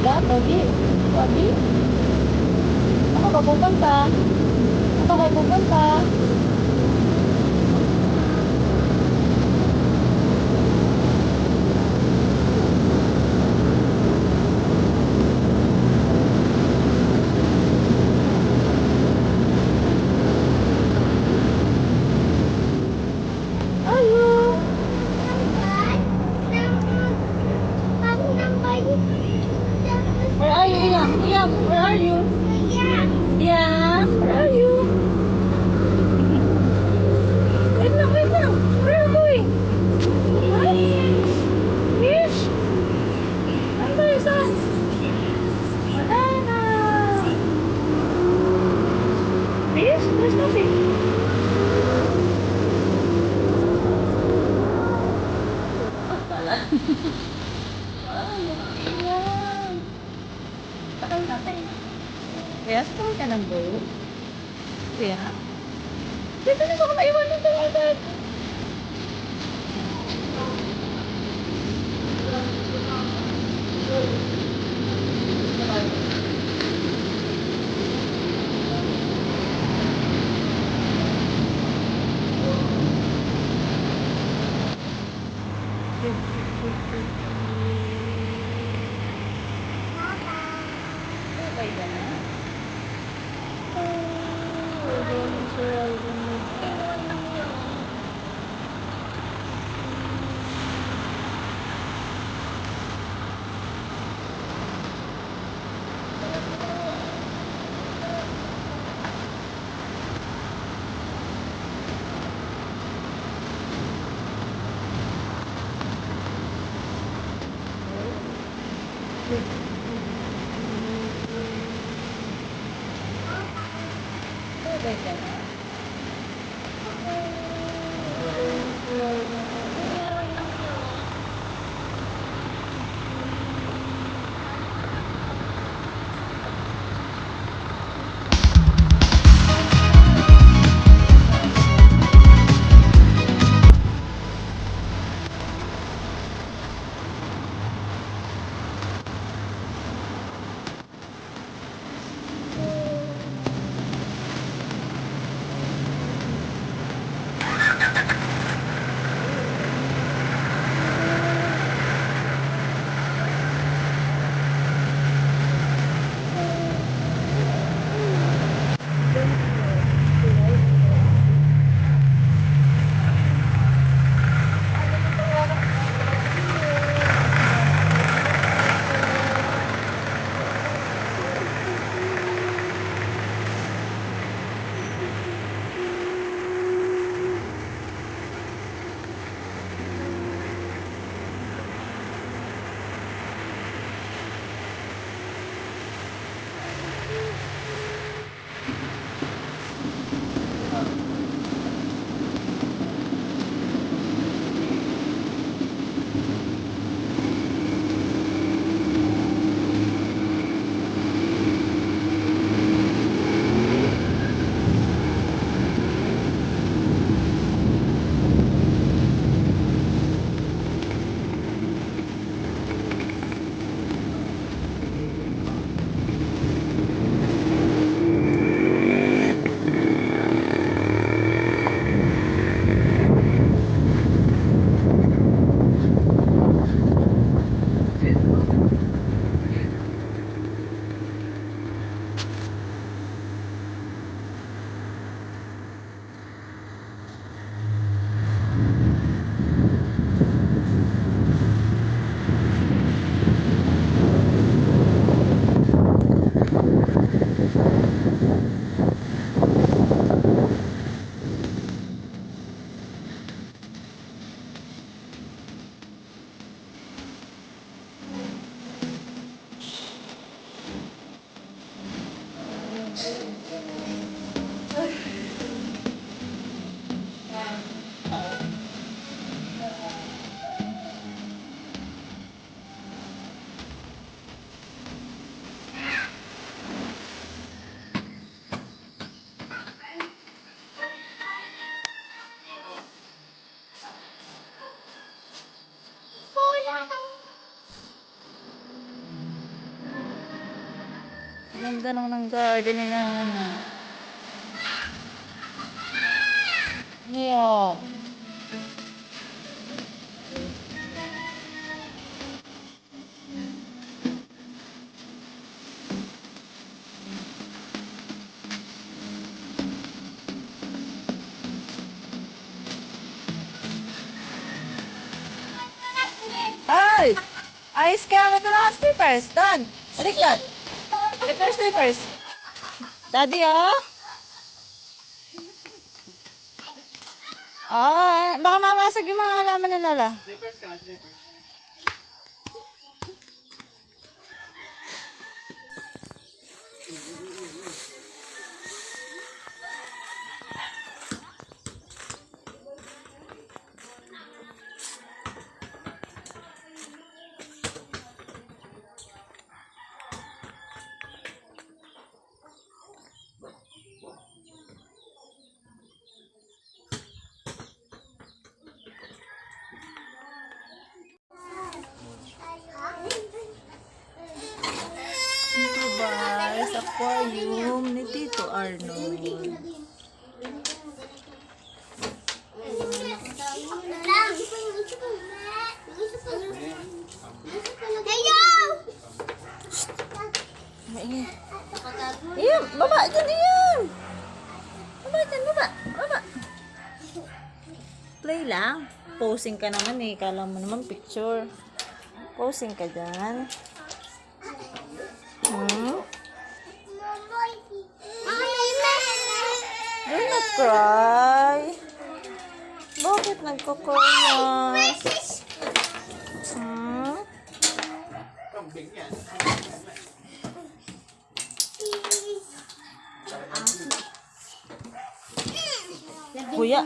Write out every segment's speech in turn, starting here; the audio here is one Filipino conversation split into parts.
Wala, Togi. Togi. Ako ka pupunta. Ako ka pupunta. Ayo. Where are you, Iyam? Iyam, where are you? Iyam, where are you? Wait lang, wait lang. Where are you going? What? Fish? Ano ba isa? Wala na. Fish? There's no fish. Wala. Ayan. Takal natin. Kaya sakay ka ng boat. Kaya. Dito na ako maiwan ng agad. Okay ka na? Okay ka na? Ganda naman ng garden nila. Yeah. Ay! Ayos ka na ng slippers. Dan! Balik yan. Balik yung slippers. Daddy, oh! Ah, baka mamasag yung mga halaman na Lola. Slippers ka, slippers. Ito guys, aquarium ni Tito Arnold. Maingay. Iyan, baba dyan, iyan. Baba dyan, baba. Baba. Play lang. Posing ka naman eh. Kala mo naman picture. Posing ka dyan. Do not cry. Bakit nagko-cry? Kambing yan. Kuya.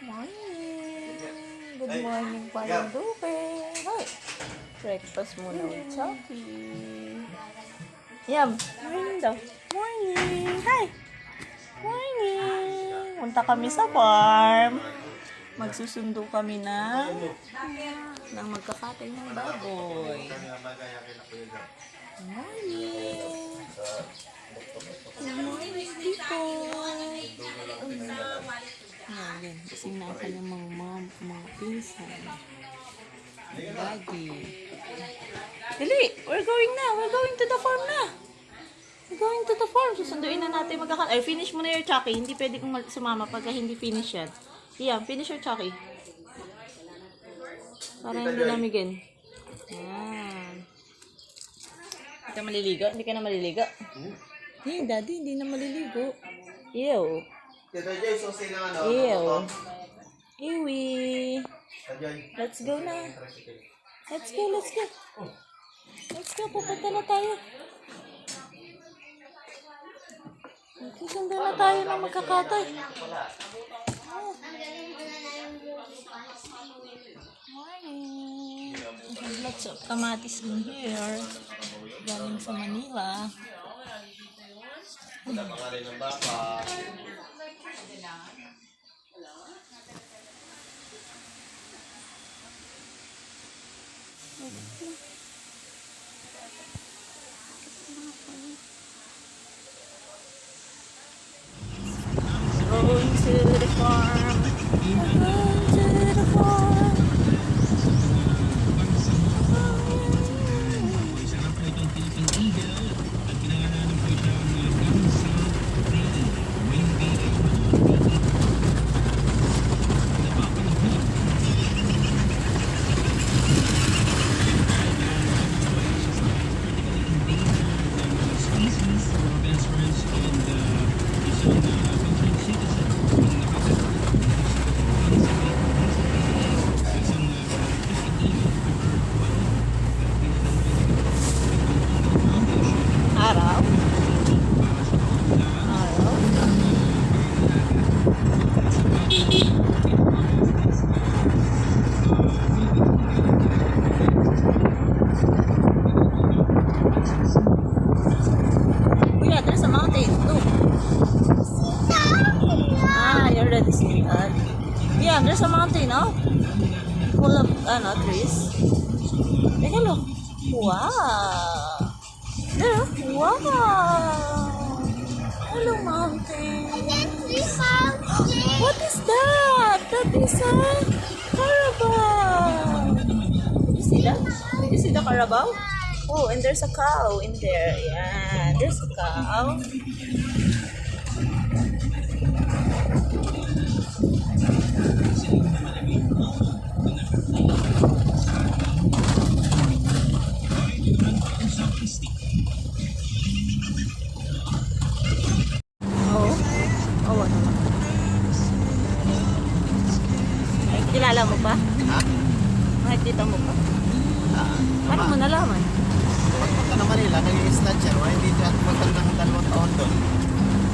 Morning. Good morning, Parang Dupe. Hi. Breakfast muna with Chucky. Yum. Morning daw. Morning. Hi. Morning. Punta kami sa farm. Magsusundo kami ng magkakatay ng baboy. Morning. Good morning, people. Ayan, kasing na ang kanyang mga mom, mga pinsan. Daddy. Dali, we're going na. We're going to the farm na. We're going to the farm. Susunduin na natin magkakatay. Ay, finish mo na your Chucky. Hindi pwede kong sumama pagka hindi finish yan. Yeah, finish your Chucky. Para hindi lamigin. Yan. Hindi ka maliligo? Hindi ka na maliligo? Eh, Daddy, hindi na maliligo. Ew. Tita Joy, susi ng ano? Ew. Ewi. Tita Joy. Let's go na. Let's go, let's go. Let's go, pupunta na tayo. Susundo na tayo ng magkakatay. Morning. Lots of kamatis in here. Galing sa Manila. Wala pa nga rin ng baka. Going to the farm. Going to the farm. Araw. Yeah, there's a mountain. Look. Ah, you're already seeing that. Yeah, there's a mountain, oh. trees. Teka lang. Wow! There. Wow! Hello, mountain. What is that? That is a carabao. Did you see that? Did you see the carabao? Oh, and there's a cow in there. Yeah, there's a cow. Oh, oh, ano? Ay, kilala mo pa? Ha? Nakikita mo pa? Ah, Paano mo nalaman? pagpunta ng Manila, nag-i-snatcher. Why hindi siya tumagal ng 2 taon doon?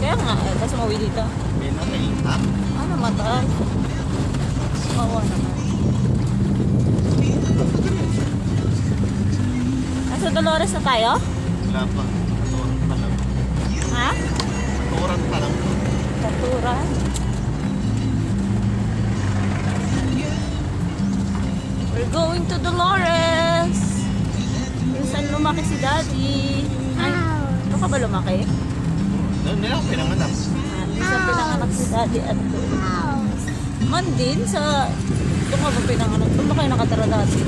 Kaya nga, tapos mauwi dito. Binatay. Ha? Ano, matay? Oo naman. Nasa Dolores na tayo? Wala pa. Turan pa lang. Ha? Turan pa lang. Katuran? We're going to Dolores! Kung saan lumaki si Daddy? Ay, ito ka ba lumaki? Doon nila ako pinanganak. Hindi sa pinanganak si Daddy at doon. Man din sa... Ito nga ba pinanganak? Doon ba kayo nakatara dati?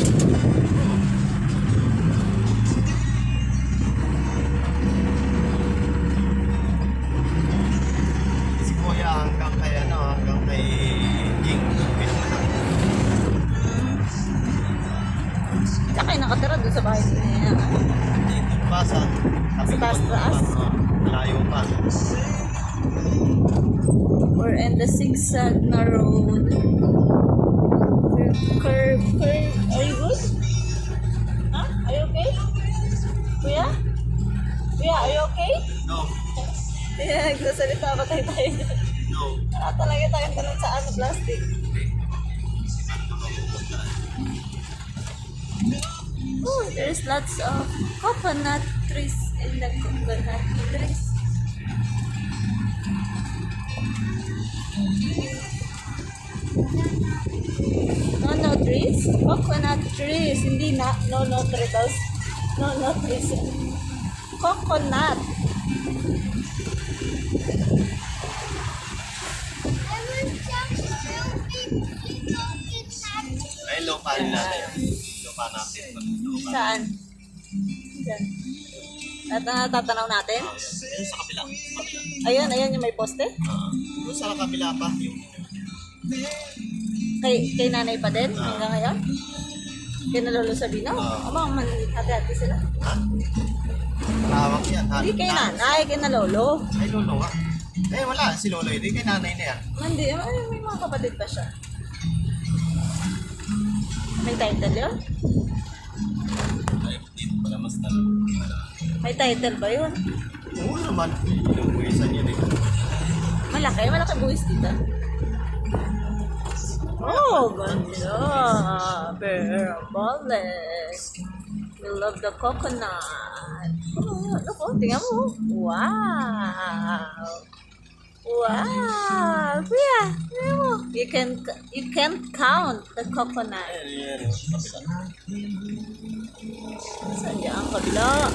Si Kuya hanggang kay hanggang kay Jing. Pinanganak. Saan kayo nakatara doon sa bahay niya? Dito pa sa... Sa taas-taas? Malayo pa. We're in the zigzag na road. Curve. Are you good? Huh? Are you okay? Kuya? Kuya, are you okay? No. Yeah, nagsasalita pa tayo dyan. No. Talaga tayong tanong sa plastic. Oh, there's lots of coconut trees in the coconut trees. No trees? Coconut trees. Hindi na. No trees. No trees. Coconut. Ay, lupa rin natin. Lupa natin. Lupa. Saan? Diyan. At natatanaw natin? Ayun sa kabila. Ayun yung may poste. Doon sa kabila pa. Yung Kay nanay pa din hanggang ngayon? Kay na Lolo Sabino? Abang hati-hati sila. ha? Malawak yan. Ha? Hindi kay nanay, kay na Lolo. Ay, lolo ha? Eh, wala. Si lolo. Hindi kay nanay na yan. Hindi, ay, may mga kapatid pa siya. May title yun? Ay, dito pala mas talo. May title ba yun? Oo naman. Inubuisan niya dito. Malaki buwis dito. Oh, ganda. Parabolic. We love the coconut. Oh, naku, tingnan mo. Wow. Wow. Kuya, tingnan mo. You can't count the coconut. Ayan, kabila. Saan dyan ang kabila?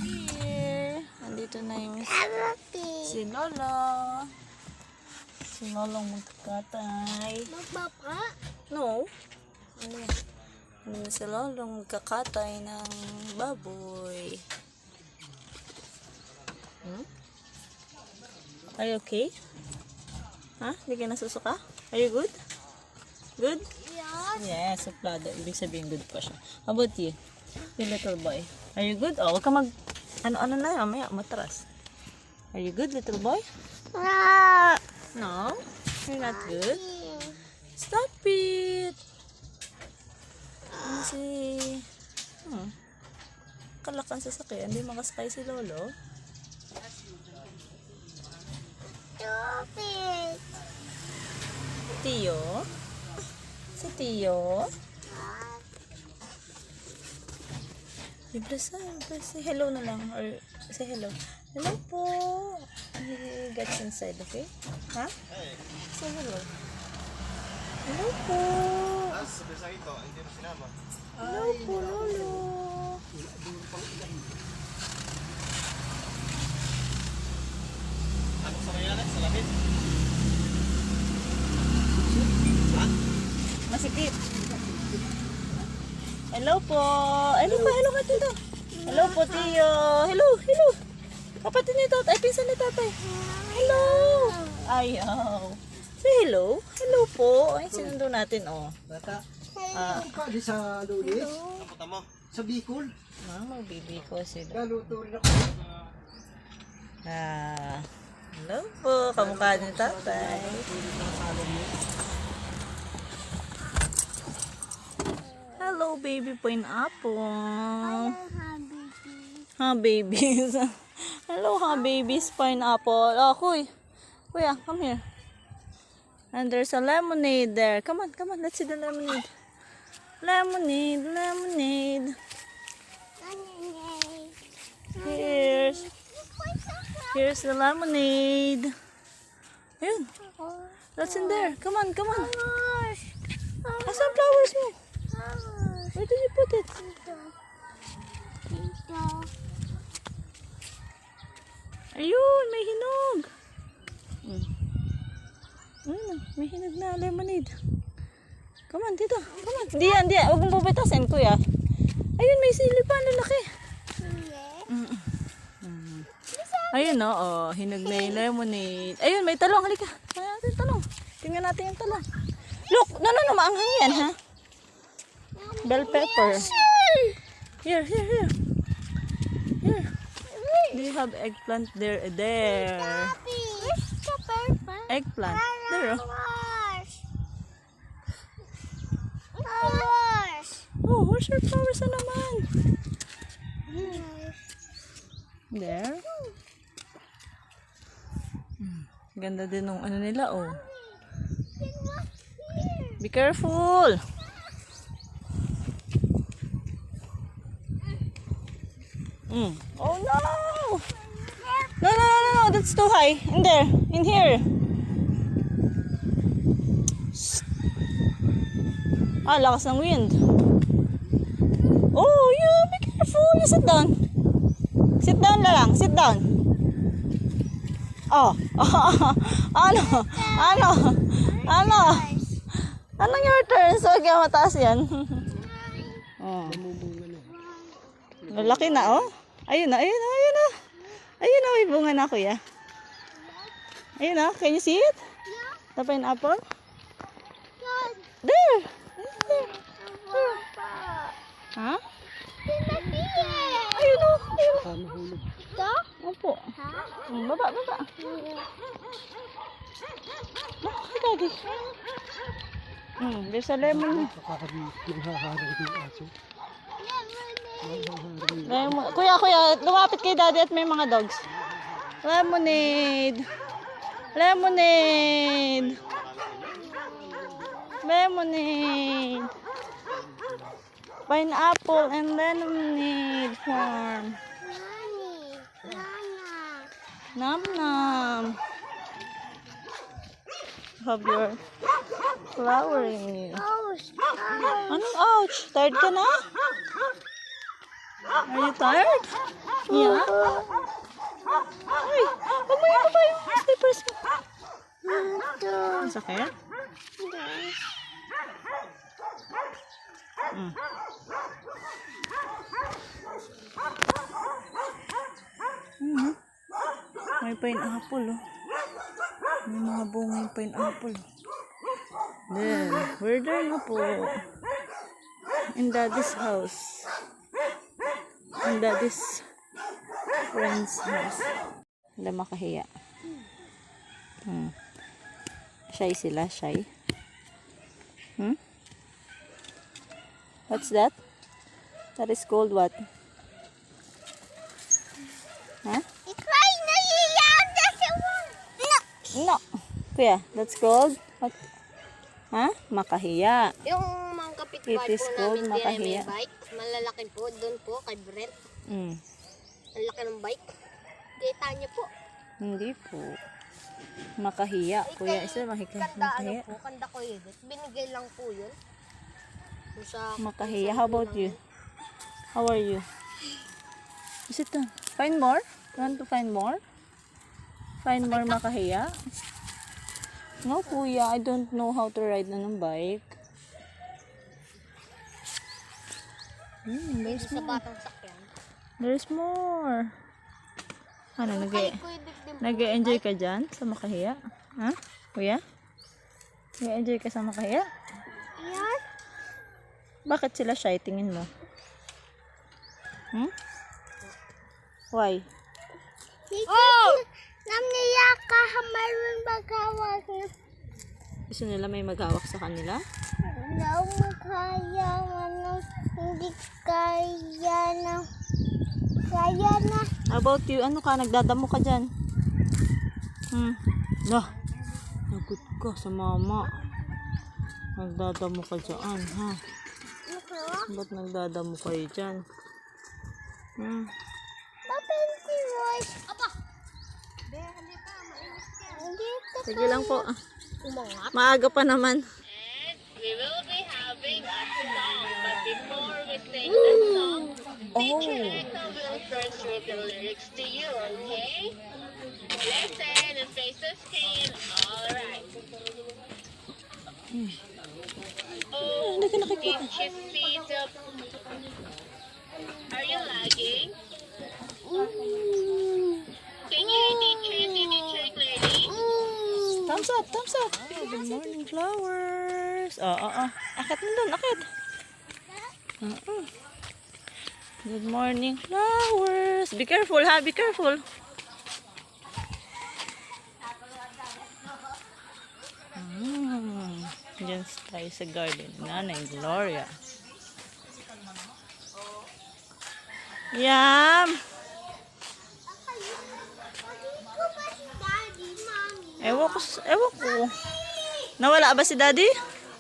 Here. Andito na yung si Lolo. Si Lolong magkakatay. Magpapa? No. Ano yan? Ano na si Lolong magkakatay ng baboy. Are you okay? Ha? Hindi ka nasusuka? Are you good? Good? Yes. Yes, suplada. Ibig sabihin good pa siya. How about you? You little boy. Are you good? Oh, huwag ka mag... Ano na yan? Maya, matras. Are you good, little boy? No? You're not good? Stop it! Ano si... Kalakan sa sakyan. Hindi makasakay si Lolo. Stupid. Tio? Si Tio? Say hello na lang. Or say hello. Hello po. He gets inside, okay? Ha? Say hello. Hello po. Tapos sabi sa ito, hindi mo sinama. Hello po, Lolo. Ano sa mga sa lapit? Masikip. Hello po. Hello ka dito. Hello po, Tio. Hello. Kapatid ni tatay. Ay, pinsan ni tatay. Hello. Ayaw. Say hello. Hello po. Ay, sinundo natin, oh. Bata. Di sa Lulis. Napunta mo. Sa Bicol. Magbibi ko sila. Galuto rin ako. Hello po. Kamukha ni tatay. Hello, baby pineapple. Ha, babies. Hello, ha, babies pineapple. Oh, Kuya, come here. And there's a lemonade there. Come on. Let's see the lemonade. Lemonade. Here's the lemonade. Ayun. That's in there. Come on. Asan flowers mo? Where did you put it? Ayun, may hinog. Ayun, may hinog na lemonade. Come on, dito. Come on. Hindi. Huwag mong bubitasin, kuya. Ayun, may sili pa. Lalaki. Ayun, oh. Hinog na yung lemonade. Ayun, may talong. Halika. Tingnan natin yung talong. Look! No. Maanghang yan, ha? Bell pepper. Here. Do you have eggplant there? Eggplant. There, oh. Oh, where's your flowers na naman? There. Ganda din ng ano nila, oh. Be careful. Oh no! No, that's too high. In here. Lakas ng wind. Oh, be careful. You sit down. Sit down. Oh. Anong your turn? So, kaya mataas yan. Oh. Lalaki na, oh. Ayun na. May bunga na, kuya. Ayun na. Can you see it? The pineapple? There. Ha? Ayun o. Opo. Baba. Ay, kagi. There's a lemon. Kuya, lumapit kay daddy at may mga dogs. Lemonade. Pineapple and lemonade farm. Nom. Have your flowering. Anong ouch? Tired ka na? Are you tired? Yeah? Ay, huwag mo yung yung slippers mo. Ang sakit? May pineapple, oh. May mga bunga yung pineapple. Then, we're there na po. In daddy's house. In daddy's friend's house. Wala makahiya. Shy sila, shy. What's that? That is called what? Huh? It's right now. No. Kuya, that's called what? Ha? Makahiya. Yung mga kapitbahay It is po called namin din ay may makahiya. bike. Malalaki akin po, doon po, kay Brent. Mm. Ang laki ng bike. Kita niyo po. Hindi po. Makahiya. Kuya, isa Kanda makahiya. ano po, kanda ko yun. Binigay lang po yun. Kung sa, Makahiya. How about you? How are you? Is it done? Find more? You want to find more? Find more makahiya? No, kuya. I don't know how to ride na ng bike. There's sa more. batang sakyan. There's more. Ano, Kay Kuya Dick din po. nag-enjoy ka dyan sa makahiya? Ha? Kuya? Nag-enjoy ka sa makahiya? Yan. Bakit sila shy? Tingin mo? Hmm? Why? Oh! Namiya ka, mayroon magkawag na. Gusto nila may maghawak sa kanila? Kaya hindi kaya na. Kaya na. How about you? Ano ka? Nagdadamo ka dyan? Lah, nagot ka sa mama. Nagdadamo ka dyan, ha? Ba't nagdadamo kayo dyan? Open si Royce. Apa? Hindi pa, mainit yan. Hindi pa. Sige lang po. Umangat. Maaga pa naman. We will be having a song, but before we sing the song, Teacher Eka will first read the lyrics to you, okay? Listen and face the screen. All right. Oh, Hindi ka nakikita. keep his feet up. Are you lagging? Can you hear teacher? See teacher clearly? Thumbs up, thumbs up. Good morning, flowers. Akit mo dun, akit. Good morning, flowers. Be careful, ha? Be careful. Diyan tayo sa garden. Nanay Gloria. Yum! Ewan ko. Nawala ba si daddy?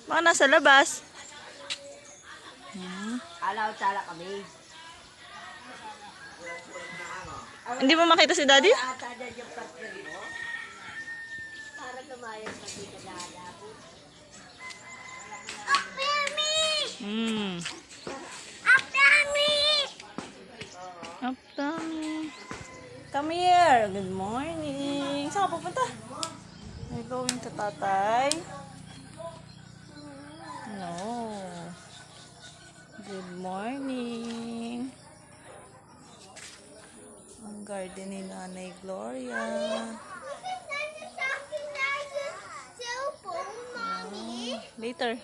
Baka nasa labas. Alaw-tala kami. Hindi mo makita si daddy? Para lumayas sa dito lalabo. Up tummy. Come here. Good morning. Saan ka pupunta? We're going to tatay. No. Good morning. Ang garden ni Nanay Gloria. Later.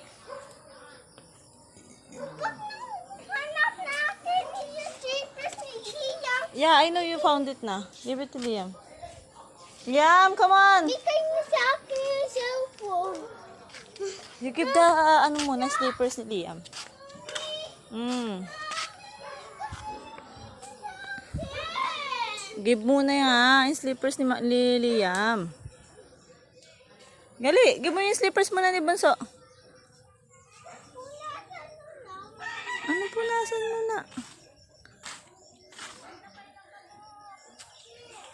Yeah, I know you found it na. Give it to Liam. Liam, come on. You give the, slippers ni Liam. Give muna yung slippers ni Liam. Gali, give mo yung slippers muna ni Bunso. Ano punasan mo na?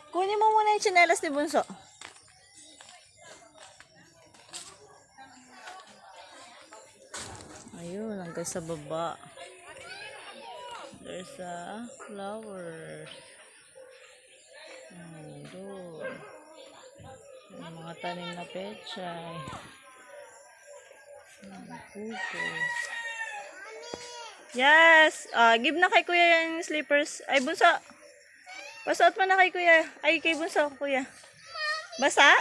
Kunin mo muna yung tsinelas ni Bunso. Ayun, hanggang sa baba. There's a flower. Doon. Yung mga tanim na pechay. Puso. Yes! Give na kay kuya yung slippers. Ay, Bunso. Pasuot mo na kay kuya. Ay, kay Bunso, kuya. Basa?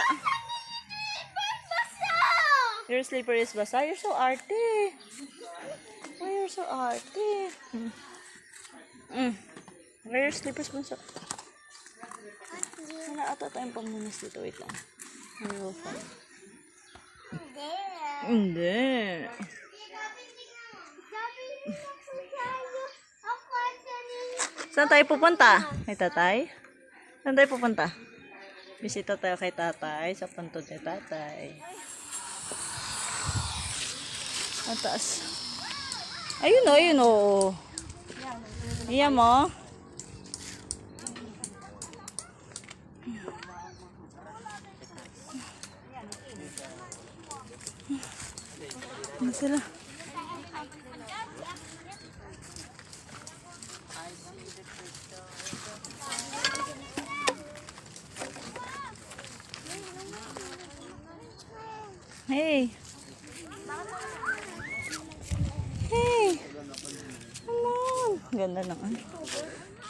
Your slipper is basa? You're so arty. Oh, you're so arty. Where your slippers, Bunso? Wala ata tayong pamunas dito. Wait lang. I will find. Hindi. Saan tayo pupunta? Kay tatay? Saan tayo pupunta? Bisita tayo kay tatay sa puntod ni tatay. Ang taas. Ayun o, ayun o. Iya mo. Ano sila? Hey. Hey. Come on. Ganda ng ano.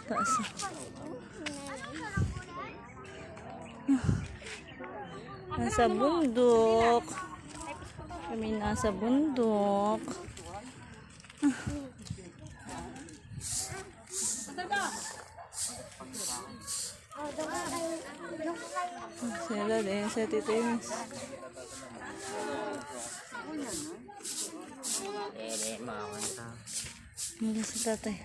Taas. Nasa bundok. Kami nasa bundok. Sila din sa titinis. Mula si tatay.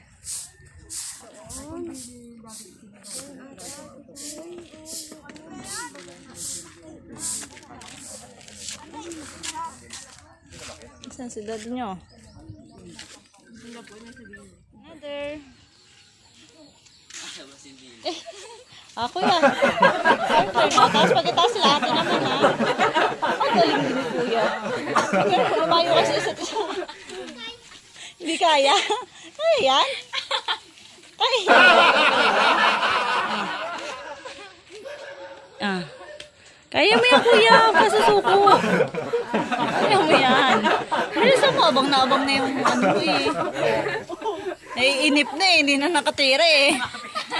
Saan si daddy nyo? Another. Ako yan. After na. Tapos pagkatapos sila ate naman ha. Ang galing din ni kuya. Pero mamayo kasi isa't isa. Hindi kaya? Kaya yan? Kaya yan? Ah. Kaya mo yan kuya. Pasusuko. Kaya mo yan. Bilisan mo. Abang na yung ano eh. Naiinip na eh. Hindi na nakatira eh.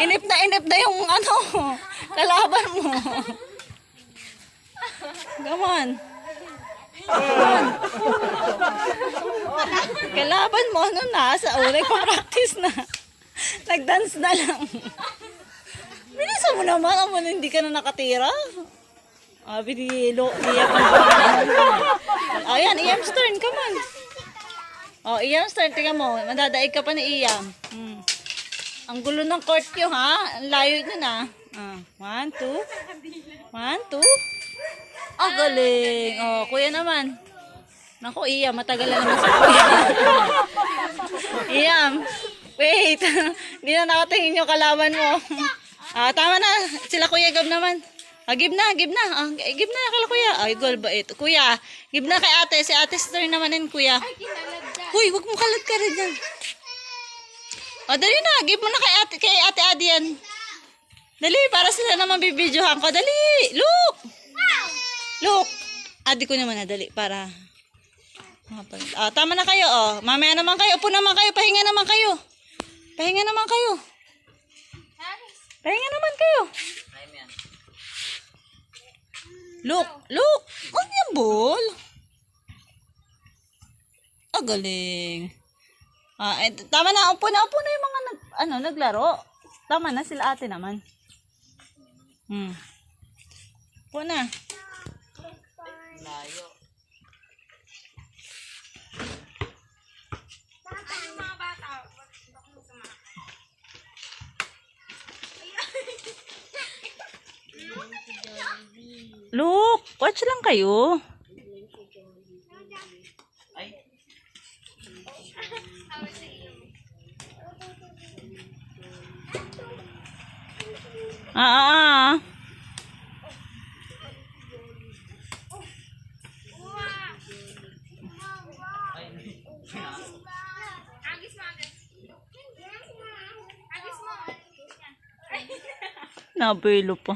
Inip na yung ano. Kalaban mo. Come on. Kalaban mo, ano na, sa nagpa-practice na. Nag-dance na lang. Bilisan mo naman, amo na hindi ka na nakatira. Binilo, iyak mo. Ayan, Iyam's turn, come on. Oh, Iyam's turn, tingnan mo, madadaig ka pa ni Iyam. Ang gulo ng court nyo, ha? Ang layo nyo na. 1, 2. 1, 2. Ah, galing. Oh, kuya naman. Naku, Iyam, matagal na naman sa kuya. Iyam, wait. Hindi na nakatingin yung kalaban mo. Tama na. Sila Kuya Gab naman. Give na. Give na kala kuya. Ay, gol ba ito? Kuya, give na kay ate. Si ate turn naman din, kuya. Huy, wag mo kalad ka rin dyan. Dali na. Give mo na kay ate Adi yan. Dali, para sila naman bibidyohan ko. Dali. Look. Look. Adi ko naman na dali para. Tama na kayo, oh. Mamaya naman kayo. Upo naman kayo. Pahinga naman kayo. Pahinga naman kayo. Look. Ano yung ball? Galing. Tama na. Upo na yung mga naglaro. Tama na. Sila ate naman. Upo na. Layo. Look, watch lang kayo. Nabelo pa.